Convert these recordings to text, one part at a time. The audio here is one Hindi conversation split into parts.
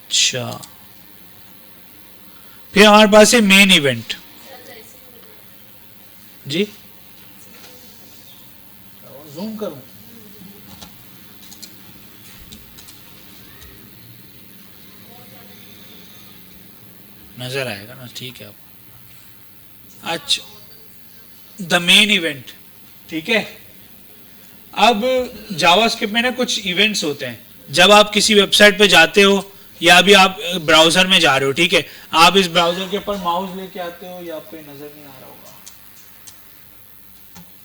अच्छा, फिर हमारे पास है मेन इवेंट। जी जूम करूं? नजर आएगा ना, ठीक है। अब अच्छा, द मेन इवेंट, ठीक है। अब जावास्क्रिप्ट में ना कुछ इवेंट्स होते हैं। जब आप किसी वेबसाइट पे जाते हो या अभी आप ब्राउजर में जा रहे हो, ठीक है, आप इस ब्राउजर के ऊपर माउस लेके आते हो या आपको नजर नहीं आ रहा होगा,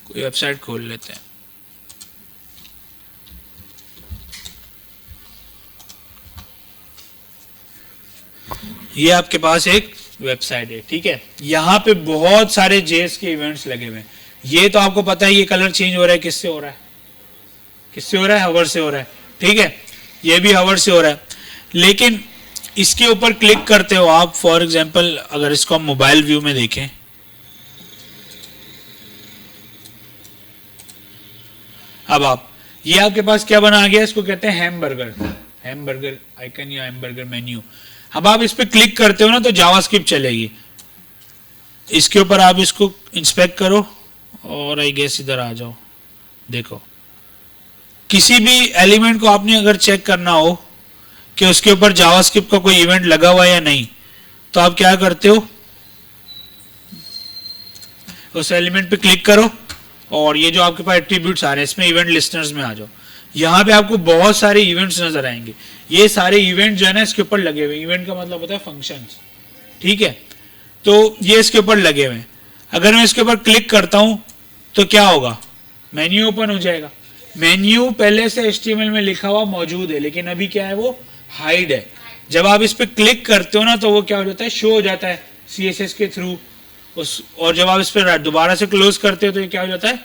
कोई वेबसाइट खोल लेते हैं। ये आपके पास एक वेबसाइट है, ठीक है, यहाँ पे बहुत सारे जेएस के इवेंट्स लगे हुए हैं। ये तो आपको पता है, ये कलर चेंज हो रहा है, किससे हो रहा है? किससे हो रहा है? हवर से हो रहा है, ठीक है। ये भी हवर से हो रहा है, लेकिन इसके ऊपर क्लिक करते हो आप, फॉर एग्जांपल अगर इसको हम मोबाइल व्यू में देखें, अब आप, ये आपके पास क्या बना गया, इसको कहते हैं हैमबर्गर, हैमबर्गर आइकन या हैमबर्गर मेन्यू। अब आप इस पे क्लिक करते हो ना तो जावास्क्रिप्ट चलेगी। इसके ऊपर आप इसको इंस्पेक्ट करो और आई गेस इधर आ जाओ। देखो, किसी भी एलिमेंट को आपने अगर चेक करना हो कि उसके ऊपर जावास्क्रिप्ट का कोई इवेंट लगा हुआ है या नहीं, तो आप क्या करते हो, उस एलिमेंट पे क्लिक करो और ये जो आपके पास एट्रीब्यूट्स आ रहे हैं इसमें इवेंट लिस्टनर्स में आ जाओ। यहाँ पे आपको बहुत सारे इवेंट्स नजर आएंगे। ये सारे इवेंट जो है ना इसके ऊपर लगे हुए, इवेंट का मतलब होता है फंक्शंस, ठीक है। तो ये इसके ऊपर लगे हुए हैं। अगर मैं इसके ऊपर क्लिक करता हूं तो क्या होगा, मेन्यू ओपन हो जाएगा। मेन्यू पहले से HTML में लिखा हुआ मौजूद है, लेकिन अभी क्या है, वो हाइड है। जब आप इस पर क्लिक करते हो ना तो वो क्या हो जाता है, शो हो जाता है CSS के थ्रू उस, और जब आप इस पर दोबारा से क्लोज करते हो तो ये क्या हो जाता है,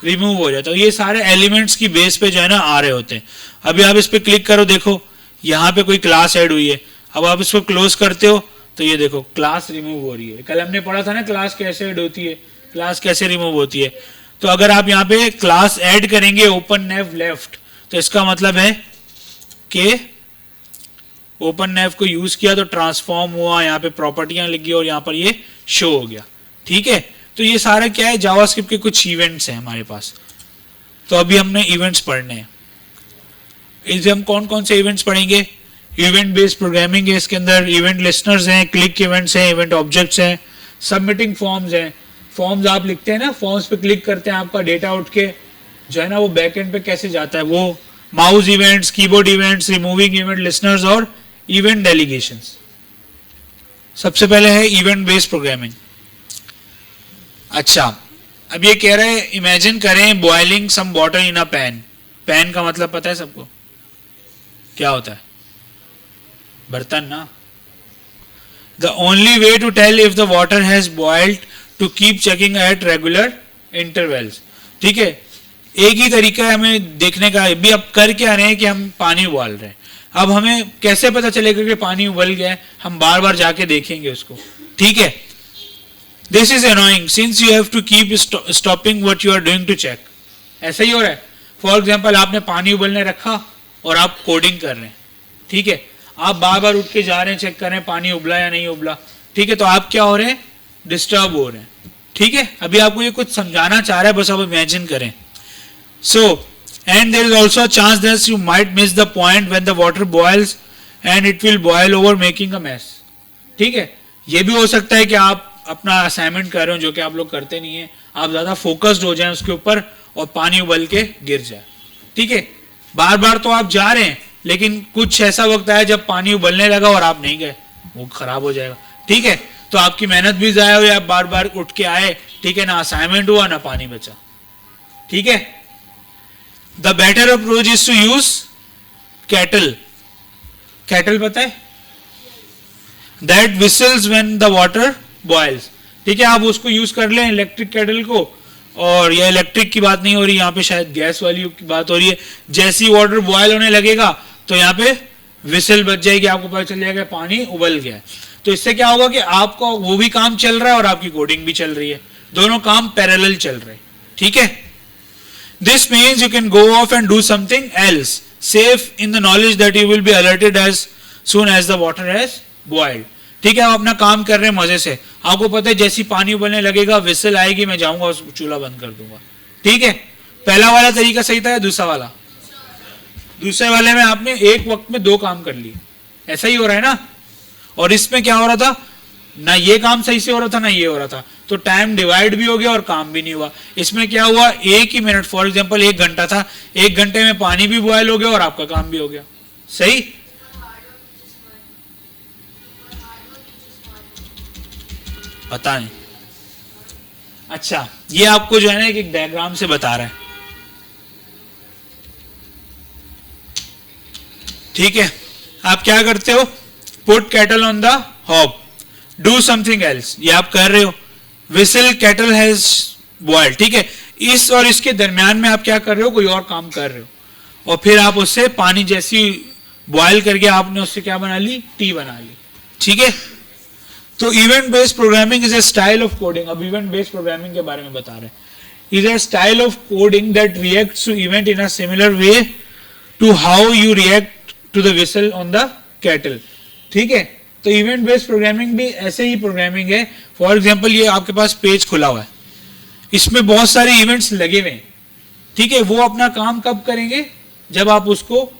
रिमूव हो जाता है। ये सारे एलिमेंट्स की बेस पे जो है ना आ रहे होते हैं। अभी आप इस पर क्लिक करो, देखो यहाँ पे कोई क्लास ऐड हुई है। अब आप इसको क्लोज करते हो तो ये देखो क्लास रिमूव हो रही है। कल हमने पढ़ा था ना क्लास कैसे ऐड होती है, क्लास कैसे रिमूव होती है। तो अगर आप यहाँ पे क्लास ऐड करेंगे ओपन नेव लेफ्ट, तो इसका मतलब है कि ओपन नेव को यूज किया तो ट्रांसफॉर्म हुआ, यहाँ पे प्रॉपर्टियां लिखी और यहाँ पर ये शो हो गया, ठीक है। तो ये सारा क्या है, जावास्क्रिप्ट के कुछ इवेंट्स हैं हमारे पास। तो अभी हमने इवेंट्स पढ़ने हैं। इसमें हम कौन कौन से इवेंट्स पढ़ेंगे, इवेंट बेस्ड प्रोग्रामिंग है इसके अंदर, इवेंट लिस्टनर्स हैं, क्लिक इवेंट्स हैं, इवेंट ऑब्जेक्ट्स हैं, सबमिटिंग फॉर्म्स हैं। फॉर्म्स आप लिखते हैं ना, फॉर्म्स पे क्लिक करते हैं, आपका डेटा उठ के जो है ना वो बैकएंड पे कैसे जाता है, वो mouse events, keyboard events, removing event listeners और इवेंट डेलीगेशंस। सबसे पहले है इवेंट बेस्ड प्रोग्रामिंग। अच्छा, अब ये कह रहे हैं इमेजिन करें boiling some water in a pan. Pan का मतलब पता है सबको, क्या होता है, बर्तन ना। The only way to tell if the water has boiled to keep checking at regular intervals, ठीक है। एक ही तरीका है हमें देखने का। अभी अब कर क्या रहे हैं कि हम पानी उबाल रहे हैं। अब हमें कैसे पता चलेगा कि पानी उबल गया है, हम बार बार जाके देखेंगे उसको, ठीक है। This is annoying since you have to keep stopping what you are doing to check. ऐसा ही हो रहा है। फॉर एग्जांपल आपने पानी उबलने रखा और आप कोडिंग कर रहे हैं, ठीक है। आप बार बार उठ के जा रहे हैं, चेक कर रहे हैं पानी उबला या नहीं उबला, ठीक है। तो आप क्या हो रहे हैं, डिस्टर्ब हो रहे हैं, ठीक है। अभी आपको ये कुछ समझाना चाह रहा है, बस आप इमेजिन करें। So and there is also a chance that you might miss the point when the water boils and it will boil over making a mess, ठीक है। ये भी हो सकता है कि आप अपना असाइनमेंट कर रहे हो, जो कि आप लोग करते नहीं है, आप ज्यादा फोकस्ड हो जाएं उसके ऊपर और पानी उबल के गिर जाए, ठीक है। बार बार तो आप जा रहे हैं, लेकिन कुछ ऐसा वक्त आया जब पानी उबलने लगा और आप नहीं गए, वो खराब हो जाएगा, ठीक है। तो आपकी मेहनत भी जाया हुई, आप बार बार उठ के आए, ठीक है, ना असाइनमेंट हुआ ना पानी बचा, ठीक है। The better approach is to use kettle. Kettle पता है, that whistles when the water boils, ठीक है। आप उसको यूज कर लें, इलेक्ट्रिक कैटल को। और यह इलेक्ट्रिक की बात नहीं हो रही, यहाँ पे शायद गैस वाली की बात हो रही है। जैसे ही वाटर बॉयल होने लगेगा तो यहाँ पे विसल बच जाएगी, आपको पता चल जाएगा पानी उबल गया है। तो इससे क्या होगा कि आपका वो भी काम चल रहा है और आपकी कोडिंग भी चल रही है, दोनों काम पैरेलल चल रहे हैं, ठीक है। This means you can go off and do something else safe in the knowledge that you will be alerted as soon as the water has boiled. ठीक है, आप अपना काम कर रहे हैं मजे से, आपको पता है जैसी पानी उबलने लगेगा विसल आएगी, मैं जाऊंगा और चूल्हा बंद कर दूंगा. ठीक है, पहला वाला तरीका सही था या दूसरा वाला? दूसरे वाले में आपने एक वक्त में दो काम कर लिए, ऐसा ही हो रहा है ना. और इसमें क्या हो रहा था, ना ये काम सही से हो रहा था ना ये हो रहा था, तो टाइम डिवाइड भी हो गया और काम भी नहीं हुआ. इसमें क्या हुआ, एक ही मिनट, फॉर एग्जांपल 1 घंटा था, 1 घंटे में पानी भी बॉयल हो गया और आपका काम भी हो गया. सही. पता नहीं. अच्छा, ये आपको जो है ना एक डायग्राम से बता रहा है. ठीक है, आप क्या करते हो, put cattle on the hob, do something else, ये आप कर रहे हो. Whistle cattle has boiled. ठीक है, इस और इसके दरमियान में आप क्या कर रहे हो, कोई और काम कर रहे हो, और फिर आप उससे पानी जैसी बॉयल करके आपने उससे क्या बना ली, टी बना ली. ठीक है, तो event based programming is a style of coding. अब इवेंट बेस्ड प्रोग्रामिंग के बारे में बता रहे हैं. Is a style of coding that reacts to event in a similar way to how you react to the whistle on the kettle. ठीक है, तो इवेंट बेस्ड प्रोग्रामिंग भी ऐसे ही प्रोग्रामिंग है. फॉर एग्जांपल ये आपके पास पेज खुला हुआ है, इसमें बहुत सारे इवेंट्स लगे हुए हैं. ठीक है, वो अपना काम कब करेंगे, जब आप उसको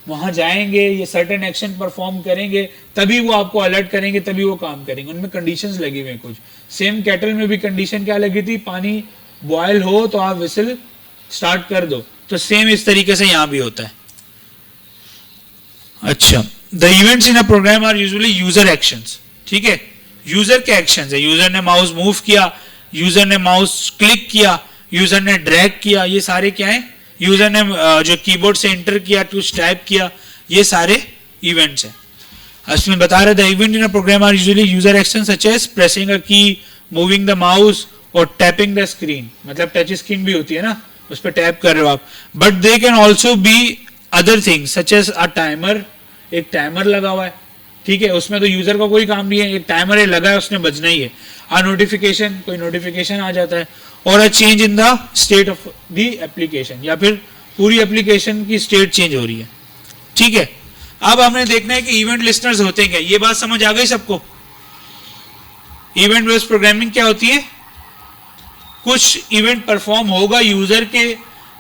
वहां जाएंगे, ये सर्टेन एक्शन परफॉर्म करेंगे, तभी वो आपको अलर्ट करेंगे, तभी वो काम करेंगे. उनमें कंडीशंस लगी हुई हैं कुछ. सेम कैटल में भी कंडीशन क्या लगी थी, पानी बॉयल हो तो आप विसल स्टार्ट कर दो. तो सेम इस तरीके से यहां भी होता है. अच्छा, the events in a program are usually user actions. ठीक है, यूजर के एक्शंस है. यूजर ने माउस मूव किया, यूजर ने माउस क्लिक किया, यूजर ने ड्रैग किया, ये सारे क्या है, यूजर ने जो कीबोर्ड से एंटर किया, कुछ टाइप किया, ये सारे इवेंट्स हैं. इसमें बता रहे the event in a program are usually user action such as pressing a key, moving the mouse और टैपिंग द स्क्रीन. मतलब टच स्क्रीन भी होती है ना, उस पर टैप कर रहे हो आप. But they can also be other things such as a timer. एक टाइमर लगा हुआ है. ठीक है, उसमें तो यूजर का कोई काम नहीं है, एक टाइमर है लगा है, उसने बजना ही है. आ नोटिफिकेशन, कोई नोटिफिकेशन आ जाता है. और a change in the state of the application, या फिर पूरी एप्लीकेशन की स्टेट चेंज हो रही है. ठीक है, अब हमने देखना है कि इवेंट लिस्टनर्स होते हैं क्या. ये बात समझ आ गई सबको. इवेंट बेस्ड प्रोग्रामिंग क्या होती है, कुछ इवेंट परफॉर्म होगा यूजर के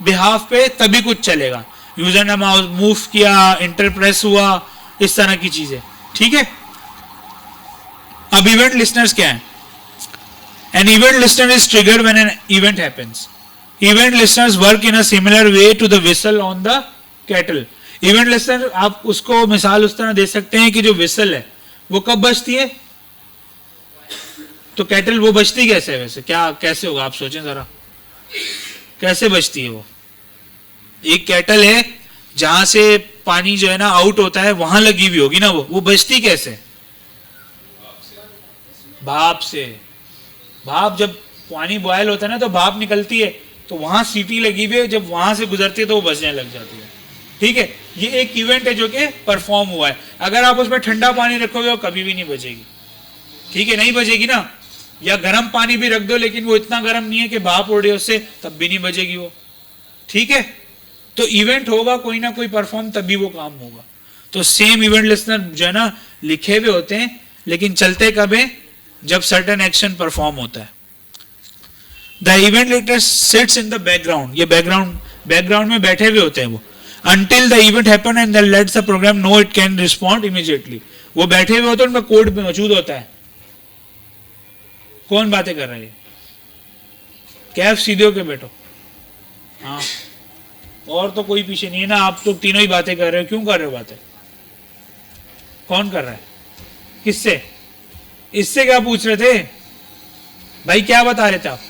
बिहाफ पे तभी कुछ चलेगा. यूजर ने माउस मूव किया, इंटर प्रेस हुआ, इस तरह की चीजें. ठीक है, अब इवेंट लिस्टनर्स क्या है. An event listener is triggered when an event happens. Event listeners work in a similar way to the whistle on the kettle. Event listener आप उसको मिसाल उस तरह दे सकते हैं कि जो whistle है वो कब बजती है, तो कैटल वो बजती कैसे है वैसे, क्या कैसे होगा आप सोचें जरा, कैसे बजती है वो. एक कैटल है जहां से पानी जो है ना आउट होता है, वहां लगी हुई होगी ना, वो बजती कैसे, भाप से. भाप, जब पानी बॉयल होता है ना तो भाप निकलती है, तो वहां सीटी लगी हुई है, जब वहां से गुजरती है तो वो बजने लग जाती है. ठीक है, ये एक इवेंट है जो कि परफॉर्म हुआ है. अगर आप उसमें ठंडा पानी रखोगे वो कभी भी नहीं बजेगी. ठीक है, नहीं बजेगी ना. या गर्म पानी भी रख दो लेकिन वो इतना गर्म नहीं है कि भाप उड़ रही है उससे, तब भी नहीं बजेगी वो. ठीक है, तो इवेंट होगा कोई ना कोई परफॉर्म, तभी वो काम होगा. तो सेम इवेंट लिस्टनर जो है ना लिखे हुए होते हैं, लेकिन चलते कब है, जब सर्टेन एक्शन परफॉर्म होता है. The event listener sits in the background. ये बैकग्राउंड में बैठे हुए होते हैं वो, until the event happen and then lets the program know it can respond immediately. वो बैठे हुए होते हैं, उनका कोड पे मौजूद होता है. कौन बातें कर रहा है, कैफ सीधे होके बैठो. हाँ, और तो कोई पीछे नहीं है ना, आप तो तीनों ही बातें कर रहे हो. क्यों कर रहे हो बातें, कौन कर रहा है, किससे, इससे क्या पूछ रहे थे भाई, क्या बता रहे थे आप,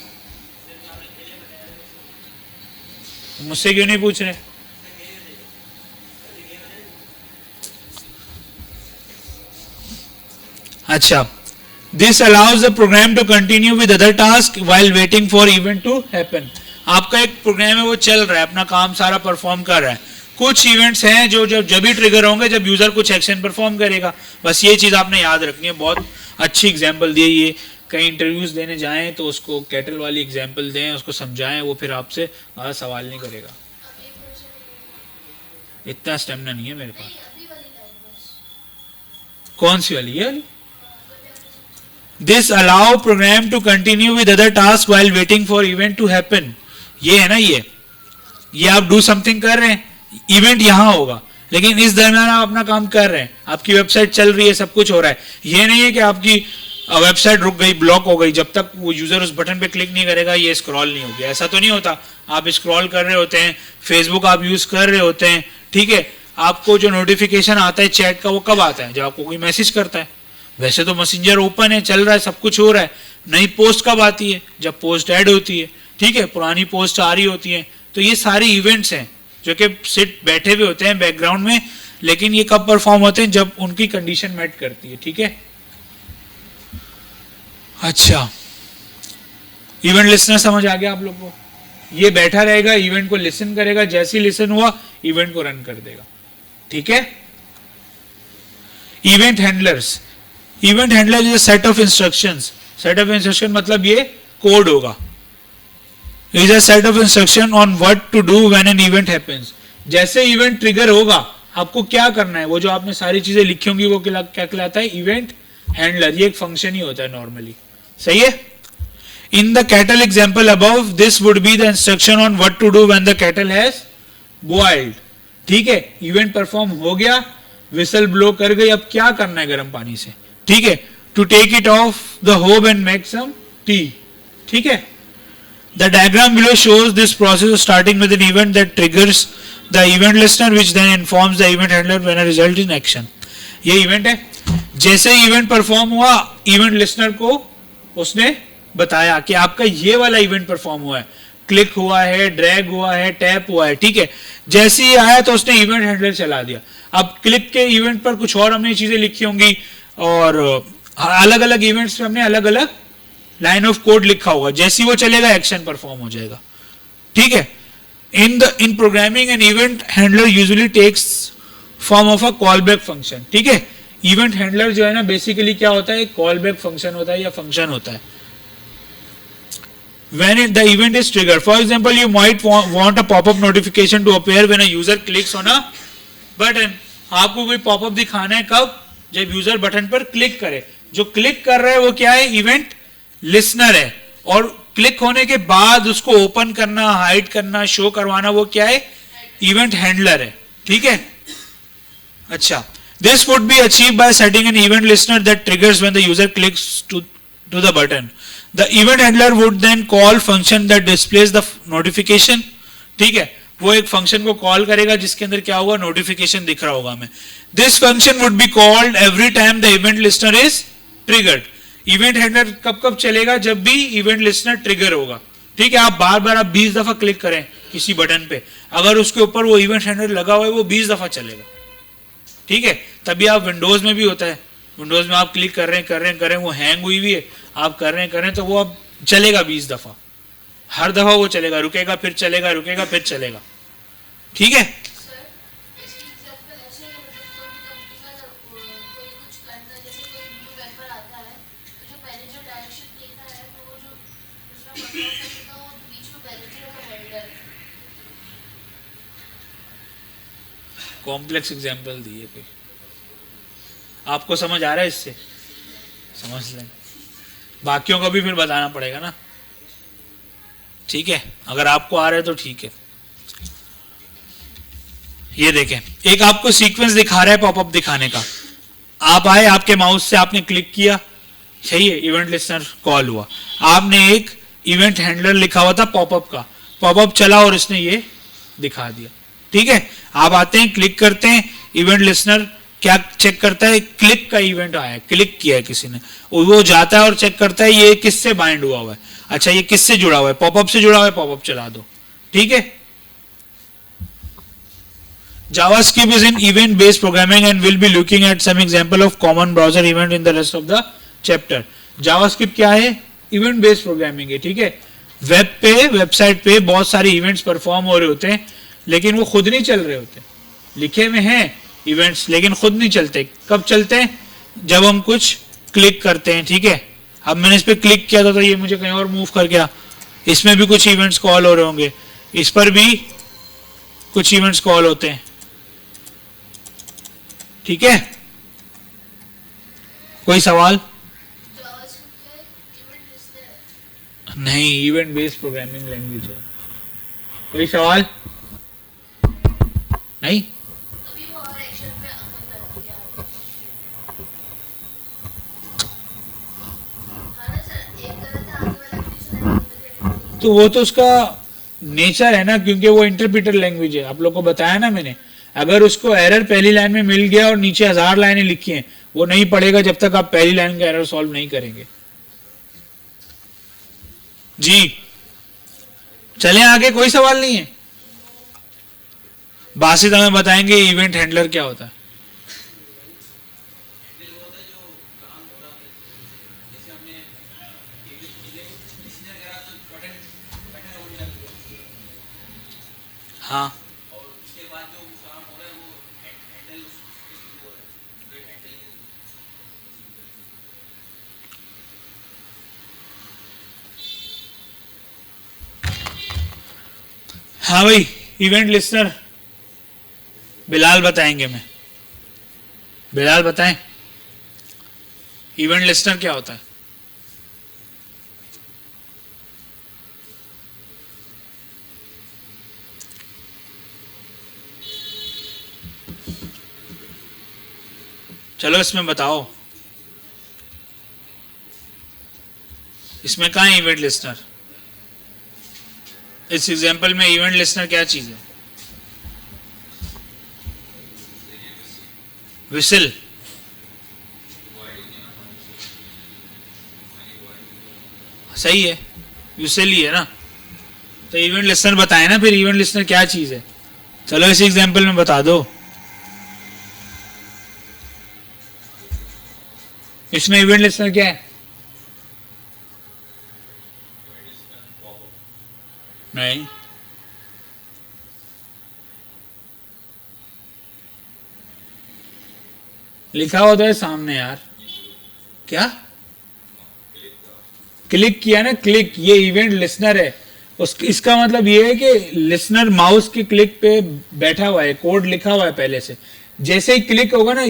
मुझसे क्यों नहीं पूछ रहे. अच्छा, this allows the program to continue with other task while waiting for event to happen. आपका एक प्रोग्राम है वो चल रहा है, अपना काम सारा परफॉर्म कर रहा है. कुछ इवेंट्स हैं जो जब भी ट्रिगर होंगे जब यूजर कुछ एक्शन परफॉर्म करेगा. बस ये चीज आपने याद रखनी है. बहुत अच्छी एग्जांपल दी ये, कहीं इंटरव्यूज देने जाएं तो उसको कैटल वाली एग्जांपल दें, उसको समझाएं, वो फिर आपसे सवाल नहीं करेगा. इतना स्टेमिना नहीं है मेरे पास. कौन सी वाली? ये वाली? This allow program to continue with other task while waiting for event to happen. ये है ना, ये आप डू समथिंग कर रहे हैं, इवेंट यहां होगा, लेकिन इस दरमियान आप अपना काम कर रहे हैं, आपकी वेबसाइट चल रही है, सब कुछ हो रहा है। ये नहीं है कि आपकी वेबसाइट रुक गई, ब्लॉक हो गई, जब तक वो यूजर उस बटन पे क्लिक नहीं करेगा ये स्क्रॉल नहीं होगी। ऐसा तो नहीं होता। आप स्क्रॉल कर रहे होते हैं, फेसबुक आप यूज कर रहे होते हैं, ठीक है, आपको जो नोटिफिकेशन आता है चैट का वो कब आता है? जब आपको कोई मैसेज करता है। वैसे तो मैसेंजर ओपन है, चल रहा है, सब कुछ हो रहा है। नई पोस्ट कब आती है? जब पोस्ट ऐड होती है, ठीक है, पुरानी पोस्ट आ रही होती है। तो ये सारे इवेंट्स हैं जो कि सिट बैठे हुए होते हैं बैकग्राउंड में, लेकिन ये कब परफॉर्म होते हैं? जब उनकी कंडीशन मेट करती है, ठीक है। अच्छा, इवेंट लिसनर समझ आ गया आप लोग को? ये बैठा रहेगा, इवेंट को लिसन करेगा, जैसे ही लिसन हुआ इवेंट को रन कर देगा, ठीक है। Event handlers, event handler is a set of instructions. Set of instruction मतलब ये कोड होगा। Is a set of instruction on what to do when an event happens. जैसे इवेंट ट्रिगर होगा आपको क्या करना है, वो जो आपने सारी चीजें लिखी होंगी वो क्या कहलाता है? Event handler. ये एक फंक्शन ही होता है नॉर्मली, सही है। In the kettle example above this would be the instruction on what to do when the kettle has boiled, ठीक है। इवेंट परफॉर्म हो गया, विसल ब्लो कर गई, अब क्या करना है? गर्म पानी से, ठीक है। To take it off the hob and make some tea, ठीक है। The diagram below shows this process starting with an event that triggers the event listener which then informs the event handler when a result in action. ये इवेंट है। जैसे इवेंट परफॉर्म हुआ, इवेंट लिसनर को उसने बताया कि आपका ये वाला इवेंट परफॉर्म हुआ है, क्लिक हुआ है, ड्रैग हुआ है, टैप हुआ है, ठीक है। जैसे ही आया तो उसने इवेंट हैंडलर चला दिया। अब क्लिक के इवेंट पर कुछ और हमने चीजें लिखी होंगी और अलग अलग इवेंट्स पे हमने अलग अलग लाइन ऑफ कोड लिखा होगा। जैसे ही वो चलेगा एक्शन परफॉर्म हो जाएगा, ठीक है। In programming an event handler usually takes form of a callback function, ठीक है। इवेंट हैंडलर जो है ना बेसिकली क्या होता है? कॉल बैक फंक्शन होता है या फंक्शन होता है। When the event is triggered, for example, you might want a pop-up notification to appear when a user clicks on a button. आपको कोई पॉपअप दिखाना है कब? जब यूजर बटन पर क्लिक करे। जो क्लिक कर रहा है वो क्या है? इवेंट लिसनर है। और क्लिक होने के बाद उसको ओपन करना, हाइड करना, शो करवाना, वो क्या है? इवेंट हैंडलर है, ठीक है। अच्छा, this would be achieved by setting an event listener that triggers when the user clicks to the button. The event handler would then call function that displays the notification, ठीक है। वो एक फंक्शन को कॉल करेगा जिसके अंदर क्या होगा? नोटिफिकेशन दिख रहा होगा हमें। This function would be called every time the event listener is triggered. Event handler कब कब चलेगा? जब भी इवेंट लिसनर ट्रिगर होगा, ठीक है। आप बार बार आप 20 दफा क्लिक करें किसी बटन पे, अगर उसके ऊपर वो इवेंट हैंडलर लगा हुआ है वो 20 दफा चलेगा, ठीक है। तभी आप विंडोज में भी होता है, विंडोज में आप क्लिक कर रहे हैं, वो हैंग हुई हुई है, आप कर रहे हैं तो वो अब चलेगा 20 दफा, हर दफा वो चलेगा, रुकेगा फिर चलेगा, रुकेगा फिर चलेगा, ठीक है। कॉम्प्लेक्स एग्जाम्पल दिए कोई, आपको समझ आ रहा है? इससे समझ लें, बाकियों को भी फिर बताना पड़ेगा ना, ठीक है। अगर आपको आ रहा है तो ठीक है। ये देखें, एक आपको सीक्वेंस दिखा रहा है पॉपअप दिखाने का। आप आए, आपके माउस से आपने क्लिक किया, सही है, इवेंट लिसनर कॉल हुआ, आपने एक इवेंट हैंडलर लिखा हुआ था पॉपअप का, पॉपअप चला और इसने ये दिखा दिया, ठीक है। आप आते हैं, क्लिक करते हैं, इवेंट लिसनर क्या चेक करता है? क्लिक का इवेंट आया है, क्लिक किया है किसी ने, वो जाता है और चेक करता है ये किससे बाइंड हुआ हुआ है। अच्छा, ये किससे जुड़ा हुआ है? पॉपअप से जुड़ा हुआ है, पॉपअप चला दो, ठीक है। JavaScript is an event based programming and we'll be looking at some example of common browser event in the rest of the chapter. JavaScript क्या है? इवेंट बेस्ड प्रोग्रामिंग है, ठीक है। वेब पे, वेबसाइट पे बहुत सारे इवेंट्स परफॉर्म हो रहे होते हैं, लेकिन वो खुद नहीं चल रहे होते, लिखे में हैं इवेंट्स लेकिन खुद नहीं चलते। कब चलते हैं? जब हम कुछ क्लिक करते हैं, ठीक है। अब मैंने इस पर क्लिक किया था तो ये मुझे कहीं और मूव कर गया, इसमें भी कुछ इवेंट्स कॉल हो रहे होंगे, इस पर भी कुछ इवेंट्स कॉल होते हैं, ठीक है। कोई सवाल? नहीं, इवेंट बेस्ड प्रोग्रामिंग लैंग्वेज है। कोई सवाल? नहीं? तो वो तो उसका नेचर है ना, क्योंकि वो इंटरप्रिटर लैंग्वेज है। आप लोग को बताया ना मैंने, अगर उसको एरर पहली लाइन में मिल गया और नीचे 1000 लाइनें लिखी हैं, वो नहीं पढ़ेगा जब तक आप पहली लाइन का एरर सॉल्व नहीं करेंगे। जी चलें आगे, कोई सवाल नहीं है? बासित हमें बताएंगे इवेंट हैंडलर क्या होता है। हाँ, हाँ भाई, इवेंट लिस्नर बिलाल बताएंगे। मैं बिलाल बताएं, इवेंट लिस्नर क्या होता है? चलो इसमें बताओ, इसमें कहाँ है इवेंट लिस्नर? इस एग्जांपल में इवेंट लिस्नर क्या चीज है? विसल। सही है, विसल ही है ना। तो इवेंट लिस्नर बताए ना, फिर इवेंट लिस्नर क्या चीज है? चलो इस एग्जांपल में बता दो। इसमें इवेंट लिस्नर क्या है? नहीं, लिखा हुआ तो है सामने यार। क्या क्लिक किया ना? क्लिक, ये इवेंट लिसनर है। इसका मतलब ये है कि लिसनर माउस के क्लिक पे बैठा हुआ है, कोड लिखा हुआ है पहले से। जैसे ही क्लिक होगा ना,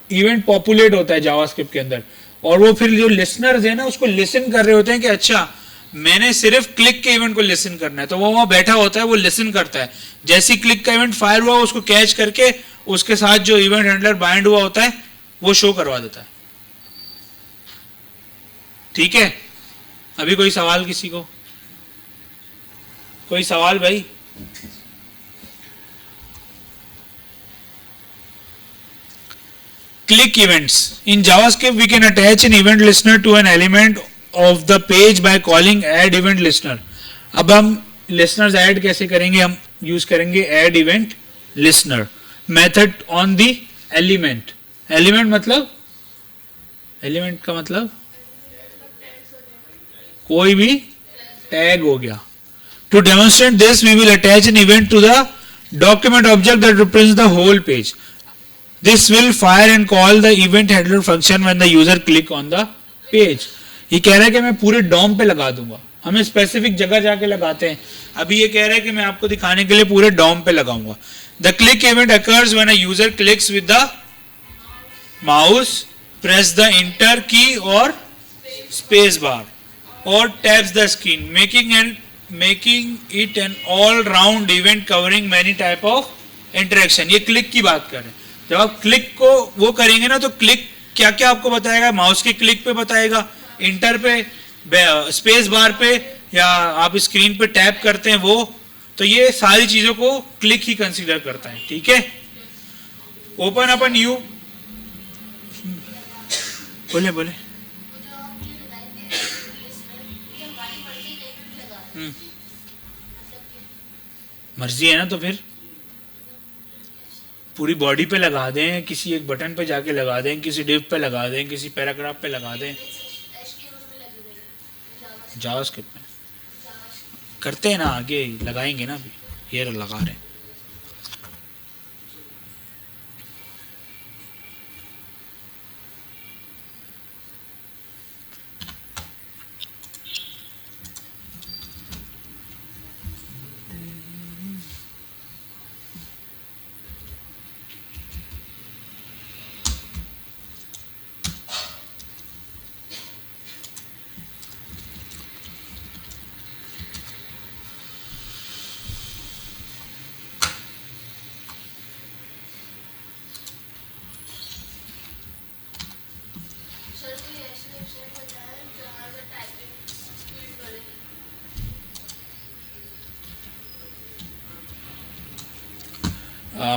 इवेंट पॉपुलेट होता है जावास्क्रिप्ट के अंदर, और वो फिर जो लिसनर्स है ना उसको लिसन कर रहे होते हैं कि अच्छा मैंने सिर्फ क्लिक के इवेंट को लिसन करना है, तो वो वहां बैठा होता है, वो लिसन करता है। जैसे ही क्लिक का इवेंट फायर हुआ, उसको कैच करके उसके साथ जो इवेंट हैंडलर बाइंड हुआ होता है वो शो करवा देता है। ठीक है, अभी कोई सवाल किसी को? कोई सवाल भाई? Click events. In JavaScript, we can attach an event listener to an element of the page by calling add event listener. अब हम listeners add कैसे करेंगे? हम यूज करेंगे add event listener method on the element. Element मतलब, element का मतलब कोई भी टैग हो गया। To demonstrate this, we will attach an event to the document object that represents the whole page. This will fire and call the event handler function when the user click on the page. ये कह रहा है कि मैं पूरे डॉम पे लगा दूंगा। हमें स्पेसिफिक जगह जाके लगाते हैं। अभी ये कह रहा है कि मैं आपको दिखाने के लिए पूरे डॉम पे लगाऊंगा। The click event occurs when a user clicks with the mouse, press the enter key or space bar, or taps the screen, making it an all-round event covering many type of interaction. ये क्लिक की बात कर रहे हैं। जब आप क्लिक को वो करेंगे ना, तो क्लिक क्या क्या आपको बताएगा? माउस के क्लिक पे बताएगा, इंटर पे, स्पेस बार पे, या आप स्क्रीन पे टैप करते हैं वो। तो ये सारी चीजों को क्लिक ही कंसीडर करता है। ठीक है, ओपन अप न्यू, बोले बोले। मर्जी है ना, तो फिर पूरी बॉडी पे लगा दें, किसी एक बटन पे जाके लगा दें, किसी डिव पे लगा दें, किसी पैराग्राफ पे लगा दें। जावास्क्रिप्ट में करते हैं ना, आगे लगाएंगे ना, अभी ये लगा रहे हैं।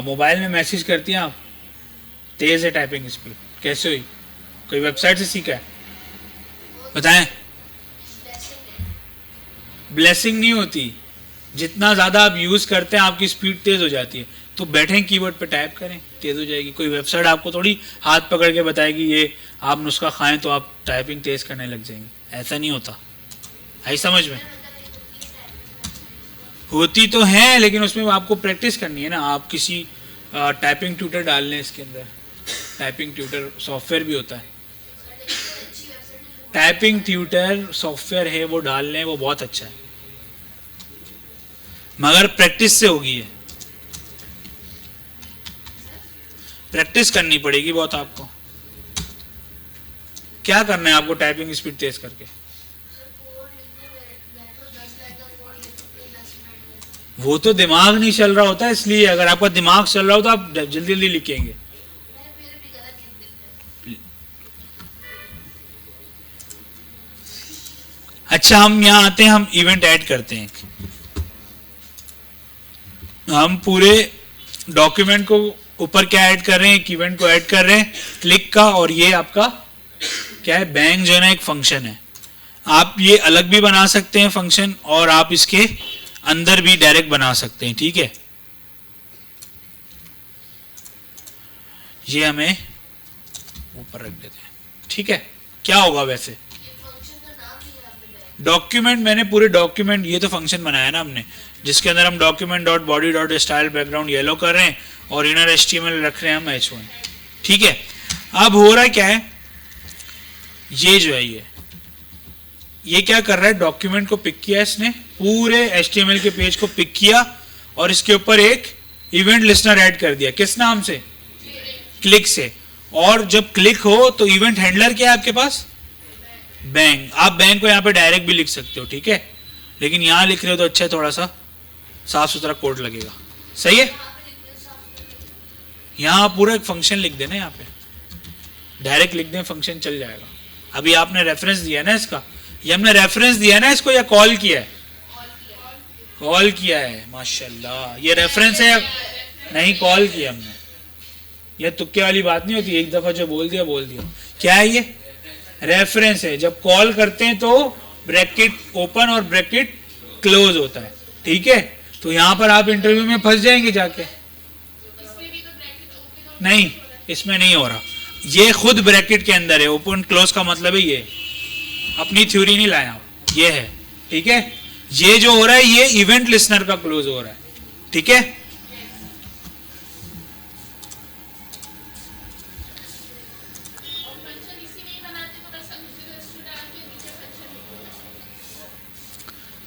मोबाइल में मैसेज करती हैं आप, तेज है टाइपिंग स्पीड, कैसे हुई? कोई वेबसाइट से सीखा है? बताएं। ब्लेसिंग नहीं होती, जितना ज़्यादा आप यूज़ करते हैं आपकी स्पीड तेज़ हो जाती है। तो बैठें कीबोर्ड पे टाइप करें, तेज़ हो जाएगी। कोई वेबसाइट आपको थोड़ी हाथ पकड़ के बताएगी ये आप नुस्खा खाएं तो आप टाइपिंग तेज़ करने लग जाएंगे, ऐसा नहीं होता। आई समझ में? होती तो है, लेकिन उसमें आपको प्रैक्टिस करनी है ना। आप किसी टाइपिंग ट्यूटर डाल लें इसके अंदर, टाइपिंग ट्यूटर सॉफ्टवेयर भी होता है, टाइपिंग ट्यूटर सॉफ्टवेयर है, वो डाल लें, वो बहुत अच्छा है, मगर प्रैक्टिस से होगी। है प्रैक्टिस करनी पड़ेगी बहुत आपको। क्या करना है आपको टाइपिंग स्पीड तेज करके? वो तो दिमाग नहीं चल रहा होता, इसलिए अगर आपका दिमाग चल रहा हो तो आप जल्दी जल्दी लिखेंगे। अच्छा, हम यहां आते हैं, हम इवेंट ऐड करते हैं। हम पूरे डॉक्यूमेंट को ऊपर क्या ऐड कर रहे हैं? एक इवेंट को ऐड कर रहे हैं, क्लिक का। और ये आपका क्या है? बैंग जो है ना, एक फंक्शन है। आप ये अलग भी बना सकते हैं फंक्शन, और आप इसके अंदर भी डायरेक्ट बना सकते हैं। ठीक है, ये हमें ऊपर रख देते हैं। ठीक है, क्या होगा वैसे? डॉक्यूमेंट, मैंने पूरे डॉक्यूमेंट, ये तो फंक्शन बनाया ना हमने, जिसके अंदर हम document dot body dot style background yellow कर रहे हैं और इनर HTML रख रहे हैं हम H1। ठीक है, अब हो रहा है क्या है? ये जो है ये क्या कर रहा है? डॉक्यूमेंट को पिक किया इसने, पूरे HTML के पेज को पिक किया और इसके ऊपर एक इवेंट लिस्नर ऐड कर दिया। किस नाम से? क्लिक से। और जब क्लिक हो तो इवेंट हैंडलर क्या है आपके पास? बैंक। आप बैंक को यहाँ पे डायरेक्ट भी लिख सकते हो, ठीक है, लेकिन यहाँ लिख रहे हो तो अच्छा है, थोड़ा सा साफ सुथरा कोड लगेगा। सही है, यहाँ पूरा एक फंक्शन लिख देना, यहाँ पे डायरेक्ट लिख दें, फंक्शन चल जाएगा। अभी आपने रेफरेंस दिया ना इसका, ये हमने रेफरेंस दिया ना इसको, या कॉल किया है? कॉल किया है, माशाल्लाह। ये रेफरेंस है या नहीं? कॉल किया हमने। ये तुक्के वाली बात नहीं होती, एक दफा जो बोल दिया बोल दिया। क्या है ये? रेफरेंस है। जब कॉल करते हैं तो ब्रैकेट ओपन और ब्रैकेट क्लोज होता है। ठीक है, तो यहां पर आप इंटरव्यू में फंस जाएंगे जाके। नहीं, इसमें नहीं हो रहा, ये खुद ब्रैकेट के अंदर है। ओपन क्लोज का मतलब है ये, अपनी थ्योरी नहीं लाया आप, ये है। ठीक है, ये जो हो रहा है ये इवेंट लिसनर का क्लोज हो रहा है। ठीक है,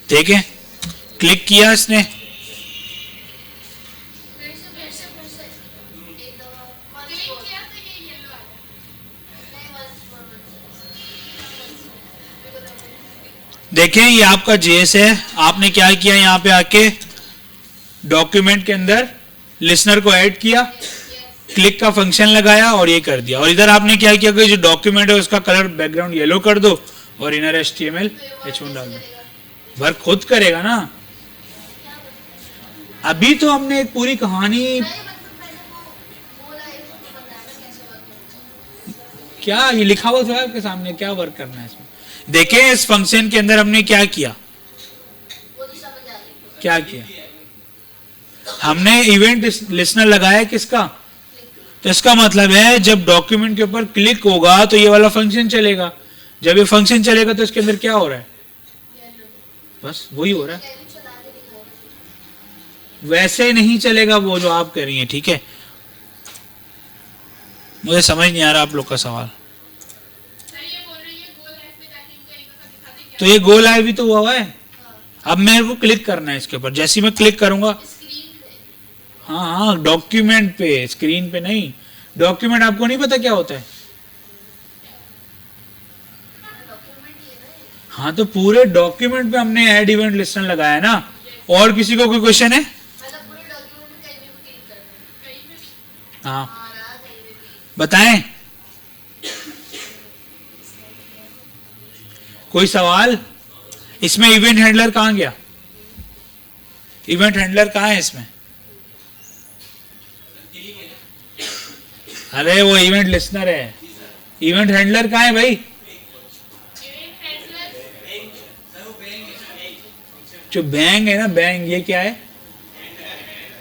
ठीक है, क्लिक किया इसने, देखें ये आपका जेएस है। आपने क्या किया? यहां पे आके डॉक्यूमेंट के अंदर लिसनर को ऐड किया, क्लिक का फंक्शन लगाया और ये कर दिया। और इधर आपने क्या किया कि जो डॉक्यूमेंट है उसका कलर बैकग्राउंड येलो कर दो और इनर HTML H1 डाल दो। वर्क खुद करेगा ना। अभी तो हमने एक पूरी कहानी, क्या ये लिखा हुआ था आपके सामने, क्या वर्क करना है इसमें? देखें इस फंक्शन के अंदर हमने क्या किया, क्या किया? हमने इवेंट लिसनर लगाया किसका? तो इसका मतलब है जब डॉक्यूमेंट के ऊपर क्लिक होगा तो ये वाला फंक्शन चलेगा। जब ये फंक्शन चलेगा तो इसके अंदर क्या हो रहा है? बस वही हो रहा है। वैसे नहीं चलेगा वो जो आप कर रही हैं। ठीक है, मुझे समझ नहीं आ रहा आप लोग का सवाल। तो ये गो लाइव भी तो हुआ है। अब मेरे को क्लिक करना है इसके ऊपर, जैसे ही मैं क्लिक करूंगा, हाँ हाँ डॉक्यूमेंट पे, स्क्रीन पे नहीं। डॉक्यूमेंट आपको नहीं पता क्या होता है? हाँ, तो पूरे डॉक्यूमेंट पे हमने ऐड इवेंट लिस्टन लगाया ना। और किसी को कोई क्वेश्चन है? हाँ बताएं, कोई सवाल? इसमें इवेंट हैंडलर कहां गया? इवेंट हैंडलर कहां है इसमें? अरे वो इवेंट लिसनर है, इवेंट हैंडलर कहाँ है भाई? जो बैंग है ना, बैंग, ये क्या है?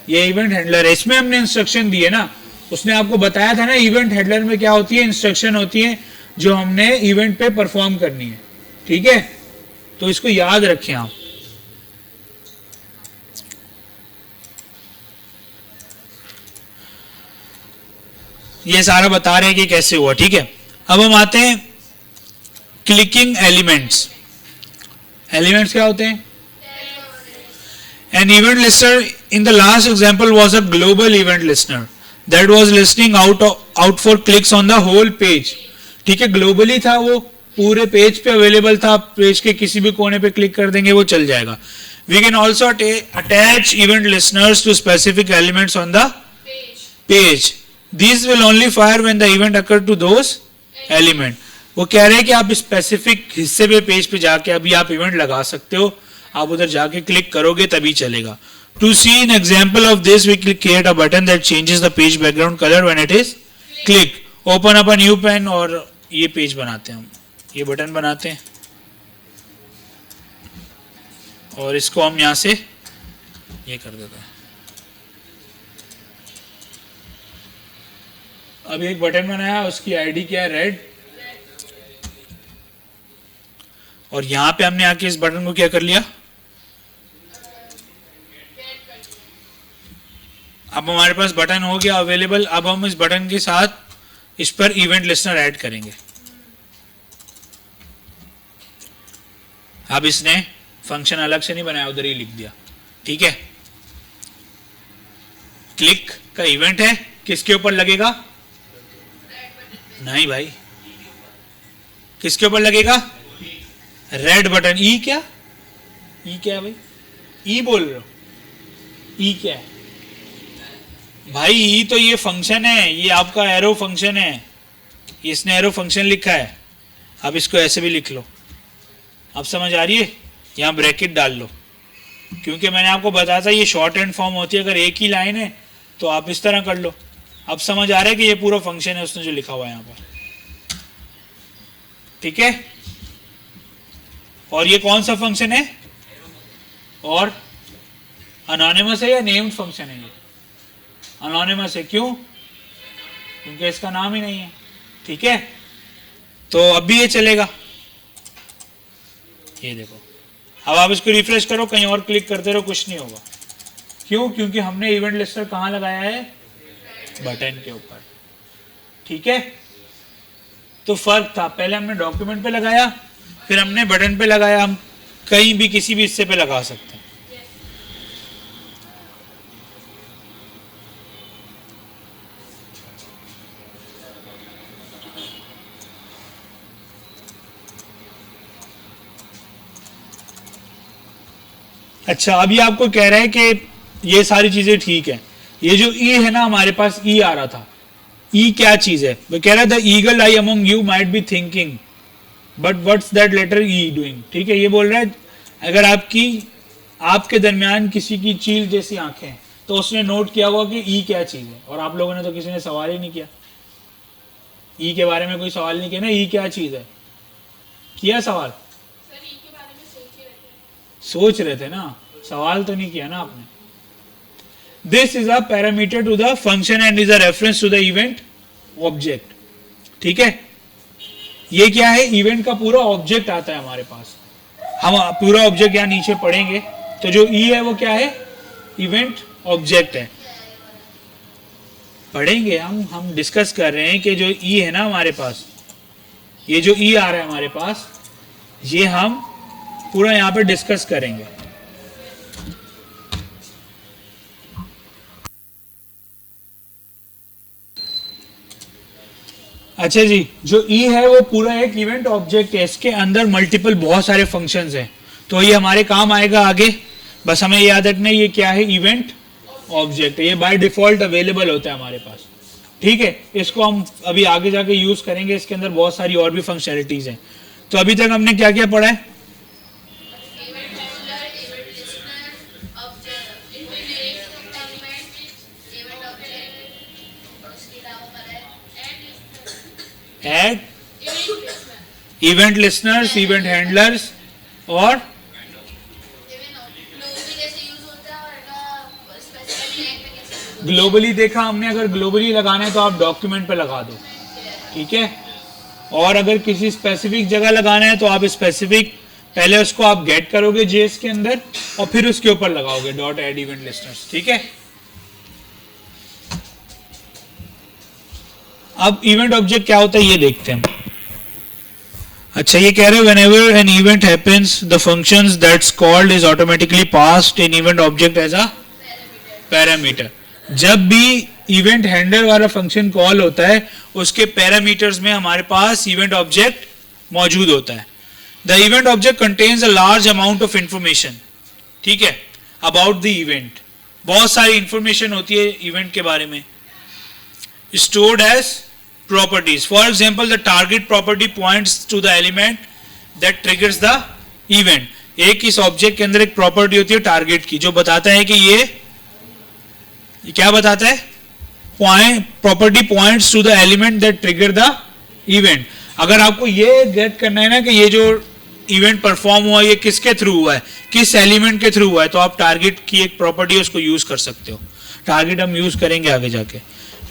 ये इवेंट हैंडलर है। इसमें हमने इंस्ट्रक्शन दी है ना, उसने आपको बताया था ना इवेंट हैंडलर में क्या होती है, इंस्ट्रक्शन होती है जो हमने इवेंट पे परफॉर्म करनी है। ठीक है, तो इसको याद रखें आप। ये सारा बता रहे हैं कि कैसे हुआ। ठीक है, अब हम आते हैं क्लिकिंग एलिमेंट्स। एलिमेंट्स क्या होते हैं? An event listener in the last example was a global event listener that was listening out for clicks on the whole page. ठीक है, ग्लोबली था, वो पूरे पेज पे अवेलेबल था, पेज के किसी भी कोने पे क्लिक कर देंगे वो चल जाएगा. We can also attach event listeners to specific elements on the page. These will only fire when the event occur to those element. वो कह रहे हैं कि आप स्पेसिफिक हिस्से पे पेज पे जाके अभी आप इवेंट लगा सकते हो, आप उधर जाके क्लिक करोगे तभी चलेगा. To see an example of this, we will create a button that changes the page background color when it is clicked. Open up a new pen और ये पेज बनाते हैं हम, ये बटन बनाते हैं और इसको हम यहाँ से ये कर देते हैं. अब एक बटन बनाया, उसकी आईडी क्या है? रेड. और यहां पे हमने आके इस बटन को क्या कर लिया? अब हमारे पास बटन हो गया अवेलेबल. अब हम इस बटन के साथ इस पर इवेंट लिस्टनर ऐड करेंगे. अब इसने फंक्शन अलग से नहीं बनाया, उधर ही लिख दिया. ठीक है, क्लिक का इवेंट है, किसके ऊपर लगेगा? नहीं भाई, किसके ऊपर लगेगा? Red button. ई क्या? ई क्या है भाई? ई बोल रहे हो? ई क्या है भाई? ई तो ये फंक्शन है, ये आपका एरो फंक्शन है, इसने एरो फंक्शन लिखा है. अब इसको ऐसे भी लिख लो. अब समझ आ रही है? यहाँ ब्रैकेट डाल लो, क्योंकि मैंने आपको बताया था ये शॉर्ट हैंड फॉर्म होती है. अगर एक ही लाइन है तो आप इस तरह कर लो. अब समझ आ रहा है कि ये पूरा फंक्शन है उसने जो लिखा हुआ है यहाँ पर. ठीक है, और ये कौन सा फंक्शन है? और अनोनिमस है या नेम्ड फंक्शन है? ये अनोनिमस है. क्यों? क्योंकि इसका नाम ही नहीं है. ठीक है, तो अब भी ये चलेगा. ये देखो, अब आप इसको रिफ्रेश करो, कहीं और क्लिक करते रहो, कुछ नहीं होगा. क्यों? क्योंकि हमने इवेंट लिस्टर कहां लगाया है? बटन के ऊपर. ठीक है, तो फर्क था, पहले हमने डॉक्यूमेंट पे लगाया, फिर हमने बटन पे लगाया. हम कहीं भी किसी भी हिस्से पे लगा सकते हैं. अच्छा, अभी आपको कह रहा है कि ये सारी चीजें ठीक है. ये जो ई है ना, हमारे पास ई आ रहा था. ई क्या चीज है? वो कह रहा था eagle eye among you might be thinking but what's that letter E doing. ठीक है, ये बोल रहा है अगर आपके दरमियान किसी की चील जैसी आंखें हैं, तो उसने नोट किया होगा कि ई क्या चीज है. और आप लोगों ने तो किसी ने सवाल ही नहीं किया, ई के बारे में कोई सवाल नहीं किया ना, ई क्या चीज है? किया सवाल? सोच रहे थे ना, सवाल तो नहीं किया ना आपने. This is a parameter to the function and is a reference to the event object. ठीक है, ये क्या है? इवेंट का पूरा ऑब्जेक्ट आता है हमारे पास. हम पूरा ऑब्जेक्ट यहाँ नीचे पढ़ेंगे, तो जो ई है वो क्या है? इवेंट ऑब्जेक्ट है. पढ़ेंगे हम डिस्कस कर रहे हैं कि जो ई है ना हमारे पास, ये जो ई आ रहा है हमारे पास, ये हम पूरा यहाँ पे डिस्कस करेंगे. अच्छा जी, जो ई है वो पूरा एक इवेंट ऑब्जेक्ट है. इसके अंदर मल्टीपल बहुत सारे फंक्शंस हैं, तो ये हमारे काम आएगा आगे. बस हमें याद रखना है ये क्या है? इवेंट ऑब्जेक्ट है. ये बाय डिफॉल्ट अवेलेबल होता है हमारे पास. ठीक है, इसको हम अभी आगे जाके यूज करेंगे. इसके अंदर बहुत सारी और भी फंक्शनलिटीज हैं. तो अभी तक हमने क्या क्या पढ़ा है? Add event listeners, event handlers और ग्लोबली देखा हमने, अगर ग्लोबली लगाना है तो आप डॉक्यूमेंट पे लगा दो, ठीक है। और अगर किसी स्पेसिफिक जगह लगाना है तो आप स्पेसिफिक पहले उसको आप गेट करोगे जेएस के अंदर और फिर उसके ऊपर लगाओगे डॉट ऐड इवेंट लिस्टर्स, ठीक है। अब इवेंट ऑब्जेक्ट क्या होता है ये देखते हैं। अच्छा, ये कह रहे हैं whenever an event happens the functions that's called is automatically passed in event object as a parameter। जब भी इवेंट हैंडलर वाला फंक्शन कॉल होता है उसके पैरामीटर्स में हमारे पास इवेंट ऑब्जेक्ट मौजूद होता है। The event object contains a large amount of information, ठीक है, अबाउट द इवेंट। बहुत सारी इंफॉर्मेशन होती है इवेंट के बारे में। Stored as properties, for example the target property points to the element that triggers the event. एक इस ऑब्जेक्ट के अंदर एक प्रॉपर्टी होती है टारगेट की जो बताता है कि ये क्या बताता है, property points to the element that trigger the event. अगर आपको ये गेट करना है ना कि ये जो इवेंट परफॉर्म हुआ ये किसके थ्रू हुआ है, किस एलिमेंट के थ्रू हुआ है, तो आप टारगेट की एक प्रॉपर्टी है उसको यूज कर सकते हो। टारगेट हम यूज करेंगे आगे जाके।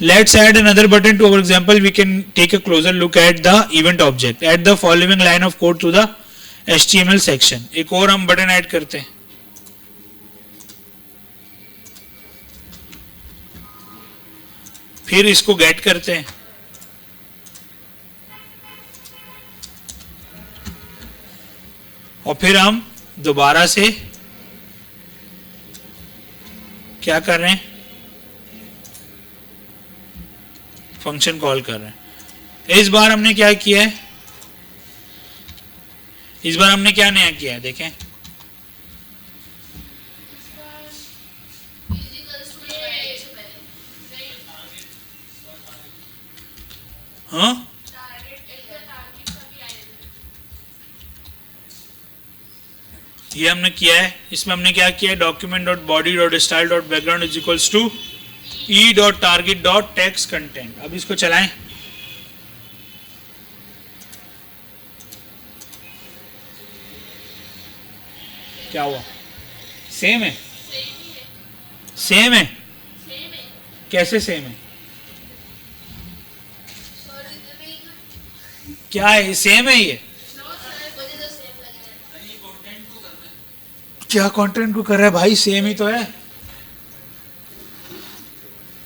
Let's add another button to our example, we can take a closer look at the event object. Add the following line of code to the HTML section. एक और हम बटन ऐड करते हैं। फिर इसको गेट करते हैं। और फिर हम दोबारा से क्या कर रहे हैं, फंक्शन कॉल कर रहे हैं। इस बार हमने क्या किया है, इस बार हमने क्या नया किया है देखें। हाँ, ये हमने किया है। इसमें हमने क्या किया है, document dot body dot style dot background is equals to e dot target dot text content. अब इसको चलाएं। क्या हुआ, सेम है, सेम है, कैसे सेम है, क्या है, सेम है ये, क्या कंटेंट को कर रहा है भाई, सेम ही तो है।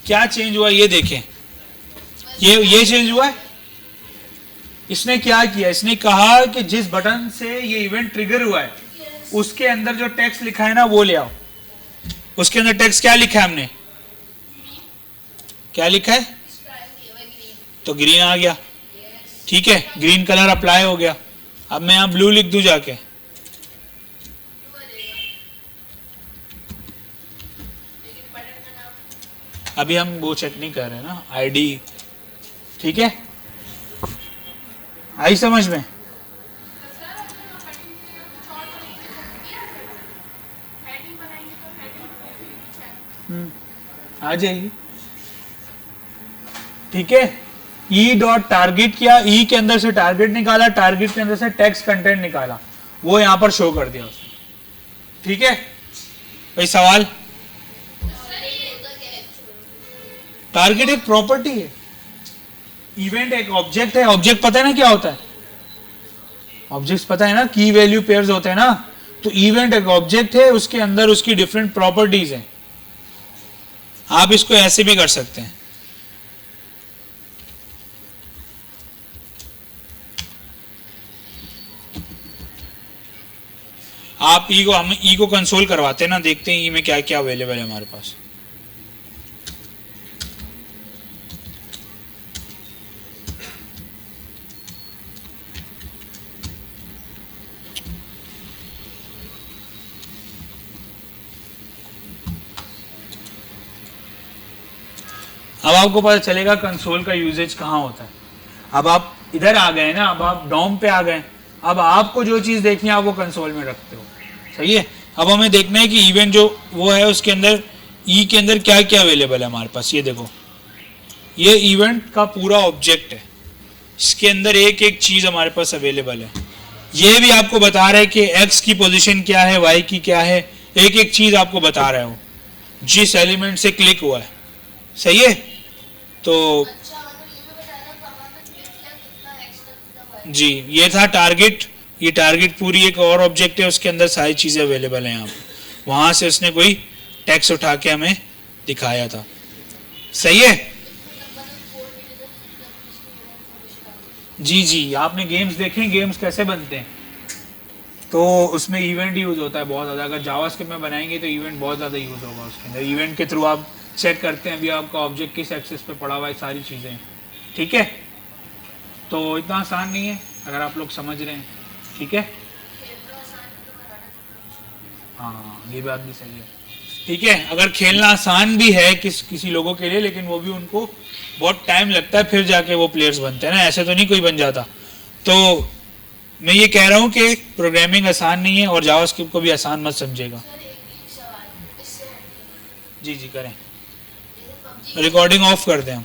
क्या चेंज हुआ ये देखें, ये चेंज हुआ है। इसने क्या किया, इसने कहा कि जिस बटन से ये इवेंट ट्रिगर हुआ है उसके अंदर जो टेक्स्ट लिखा है ना वो ले आओ। उसके अंदर टेक्स्ट क्या लिखा है हमने, क्या लिखा है, तो ग्रीन आ गया, ठीक है, ग्रीन कलर अप्लाई हो गया। अब मैं यहां ब्लू लिख दूं जाके, अभी हम वो चेक नहीं कर रहे ना आईडी, ठीक है, आई समझ में। आ जाएगी, ठीक है। ई डॉट टारगेट किया, ई के अंदर से टारगेट निकाला, टारगेट के अंदर से टेक्स्ट कंटेंट निकाला, वो यहां पर शो कर दिया उसने, ठीक है। कोई सवाल? टारगेट एक प्रॉपर्टी है, इवेंट एक ऑब्जेक्ट है। ऑब्जेक्ट पता है ना क्या होता है, ऑब्जेक्ट्स पता है ना, की वैल्यू पेयर्स होते हैं ना। तो इवेंट एक ऑब्जेक्ट है, उसके अंदर उसकी डिफरेंट प्रॉपर्टीज हैं। आप इसको ऐसे भी कर सकते हैं, आप ई को, हम ई को कंसोल करवाते हैं ना, देखते हैं ई में क्या क्या अवेलेबल है हमारे पास। अब आपको पता चलेगा कंसोल का यूजेज कहाँ होता है। अब आप इधर आ गए ना, अब आप डॉम पे आ गए, अब आपको जो चीज देखनी है आप वो कंसोल में रखते हो, सही है। अब हमें देखना है कि इवेंट जो वो है उसके अंदर ई के अंदर क्या क्या अवेलेबल है हमारे पास। ये देखो, ये इवेंट का पूरा ऑब्जेक्ट है, इसके अंदर एक एक चीज हमारे पास अवेलेबल है। ये भी आपको बता रहा है कि एक्स की पोजीशन क्या है, वाई की क्या है, एक एक चीज आपको बता रहा है वो जिस एलिमेंट से क्लिक हुआ है। सही है? तो जी ये था टारगेट। ये टारगेट पूरी एक और ऑब्जेक्ट है, उसके अंदर सारी चीजें अवेलेबल हैं यहाँ पर। वहां से उसने कोई टेक्स्ट उठा के हमें दिखाया था। सही है? जी जी, आपने गेम्स देखे, गेम्स कैसे बनते हैं? तो उसमें इवेंट यूज होता है बहुत ज़्यादा। अगर जावास्क्रिप्ट में बनाएंगे तो इवेंट बहुत ज़्यादा यूज होगा उसके अंदर। इवेंट के थ्रू आप चेक करते हैं अभी आपका ऑब्जेक्ट किस एक्सेस पे पड़ा हुआ है, सारी चीज़ें। ठीक है? तो इतना आसान नहीं है अगर आप लोग समझ रहे हैं। ठीक है? हाँ ये बात भी सही है। ठीक है, अगर खेलना आसान भी है किसी लोगों के लिए, लेकिन वो भी उनको बहुत टाइम लगता है फिर जाके वो प्लेयर्स बनते हैं ना, ऐसे तो नहीं कोई बन जाता। तो मैं ये कह रहा हूँ कि प्रोग्रामिंग आसान नहीं है और जावास्क्रिप्ट को भी आसान मत समझेगा। जी जी करें, रिकॉर्डिंग ऑफ कर दें हम।